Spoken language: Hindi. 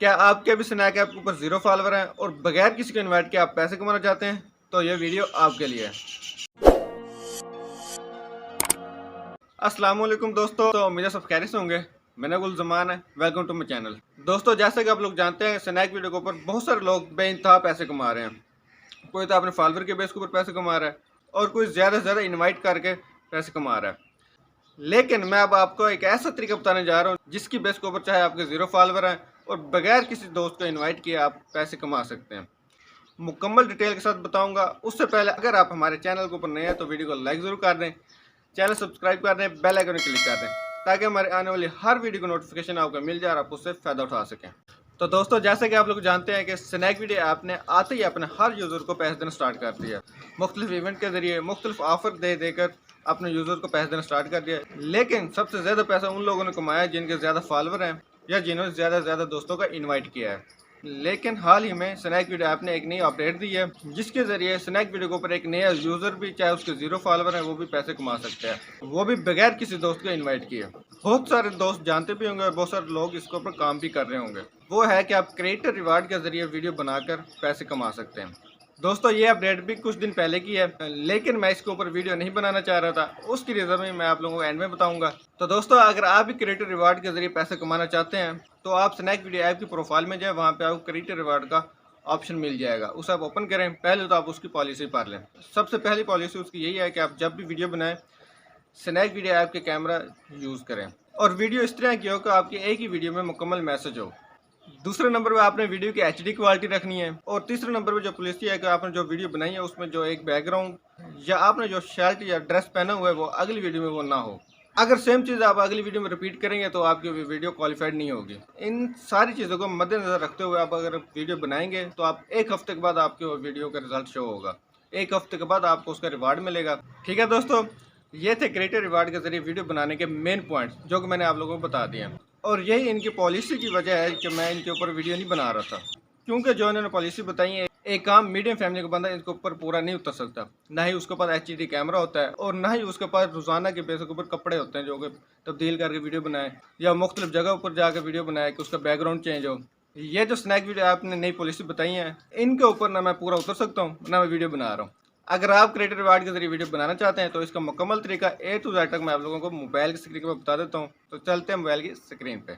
क्या आपके भी स्नैक ऐप के ऊपर ज़ीरो फॉलोवर हैं और बगैर किसी को इनवाइट किए आप पैसे कमाना चाहते हैं? तो ये वीडियो आपके लिए है। अस्सलाम वालेकुम दोस्तों, तो उम्मीद है सब खैरियत से होंगे। मेरा गुल ज़मान है, वेलकम टू माई चैनल। दोस्तों, जैसे कि आप लोग जानते हैं, स्नैक वीडियो के ऊपर बहुत सारे लोग बेइंतहा पैसे कमा रहे हैं। कोई तो अपने फॉलोवर के बेस के ऊपर पैसे कमा रहा है और कोई ज़्यादा से ज़्यादा इन्वाइट करके पैसे कमा रहा है। लेकिन मैं अब आपको एक ऐसा तरीका बताने जा रहा हूँ जिसकी बेस के ऊपर चाहे आपके ज़ीरो फॉलोवर हैं और बगैर किसी दोस्त को इनवाइट किए आप पैसे कमा सकते हैं। मुकम्मल डिटेल के साथ बताऊंगा। उससे पहले अगर आप हमारे चैनल के ऊपर नए हैं तो वीडियो को लाइक ज़रूर कर दें, चैनल सब्सक्राइब कर दें, बेल आइकन क्लिक कर दें ताकि हमारे आने वाली हर वीडियो को नोटिफिकेशन आपको मिल जाए और आप उससे फ़ायदा उठा सकें। तो दोस्तों, जैसे कि आप लोग जानते हैं कि स्नैक वीडियो ऐप ने आते ही अपने हर यूज़र को पैसे देना स्टार्ट कर दिया। मुख्तलिफ इवेंट के ज़रिए मुख्तलिफ ऑफर दे देकर अपने यूज़र को पैसे देना स्टार्ट कर दिया। लेकिन सबसे ज़्यादा पैसा उन लोगों ने कमाया जिनके ज़्यादा फॉलोवर हैं या जिन्होंने ज़्यादा से ज़्यादा दोस्तों का इन्वाइट किया है। लेकिन हाल ही में स्नैक वीडियो ऐप ने एक नई अपडेट दी है जिसके ज़रिए स्नैक वीडियो के ऊपर एक नया यूज़र भी, चाहे उसके ज़ीरो फॉलोवर हैं, वो भी पैसे कमा सकते हैं, वो भी बगैर किसी दोस्त को इन्वाइट किए। बहुत सारे दोस्त जानते भी होंगे और बहुत सारे लोग इसके ऊपर काम भी कर रहे होंगे। वो है कि आप क्रिएटर रिवार्ड के ज़रिए वीडियो बनाकर पैसे कमा सकते हैं। दोस्तों, ये अपडेट भी कुछ दिन पहले की है, लेकिन मैं इसके ऊपर वीडियो नहीं बनाना चाह रहा था। उसकी रीज़न भी मैं आप लोगों को एंड में बताऊंगा। तो दोस्तों, अगर आप भी क्रिएटर रिवार्ड के ज़रिए पैसे कमाना चाहते हैं तो आप स्नैक वीडियो ऐप की प्रोफाइल में जाए, वहाँ पे आपको क्रिएटर रिवार्ड का ऑप्शन मिल जाएगा। उसे आप ओपन करें। पहले तो आप उसकी पॉलिसी पढ़ लें। सबसे पहली पॉलिसी उसकी यही है कि आप जब भी वीडियो बनाएं स्नैक वीडियो ऐप के कैमरा यूज़ करें और वीडियो इस तरह की हो कि आपकी एक ही वीडियो में मुकम्मल मैसेज हो। दूसरे नंबर पे आपने वीडियो की एचडी क्वालिटी रखनी है और तीसरे नंबर पे जो पॉलिसी है कि आपने जो वीडियो बनाई है उसमें जो एक बैकग्राउंड या आपने जो शर्ट या ड्रेस पहना हुआ है वो अगली वीडियो में वो ना हो। अगर सेम चीज़ आप अगली वीडियो में रिपीट करेंगे तो आपकी वीडियो क्वालिफाइड नहीं होगी। इन सारी चीज़ों को मद्देनज़र रखते हुए आप अगर वीडियो बनाएंगे तो आप एक हफ्ते के बाद आपके वो वीडियो का रिजल्ट शो होगा। एक हफ्ते के बाद आपको उसका रिवार्ड मिलेगा। ठीक है दोस्तों, ये थे क्रिएटर रिवार्ड के जरिए वीडियो बनाने के मेन पॉइंट्स जो कि मैंने आप लोगों को बता दिए हैं। और यही इनकी पॉलिसी की वजह है कि मैं इनके ऊपर वीडियो नहीं बना रहा था, क्योंकि जो इन्होंने पॉलिसी बताई है, एक काम मीडियम फैमिली का बंदा इनके ऊपर पूरा नहीं उतर सकता। ना ही उसके पास एचडी कैमरा होता है और ना ही उसके पास रोजाना के बेस के ऊपर कपड़े होते हैं जो कि तब्दील करके वीडियो बनाए या मुख्तलिफ जगह पर जाकर वीडियो बनाए कि उसका बैकग्राउंड चेंज हो। ये जो स्नैक वीडियो आपने नई पॉलिसी बताई है, इनके ऊपर ना मैं पूरा उतर सकता हूँ ना मैं वीडियो बना रहा हूँ। अगर आप क्रिएटर रिवार्ड के जरिए वीडियो बनाना चाहते हैं तो इसका मुकम्मल तरीका ए टू जेड तक मैं आप लोगों को मोबाइल की स्क्रीन पर बता देता हूँ। तो चलते हैं मोबाइल की स्क्रीन पे।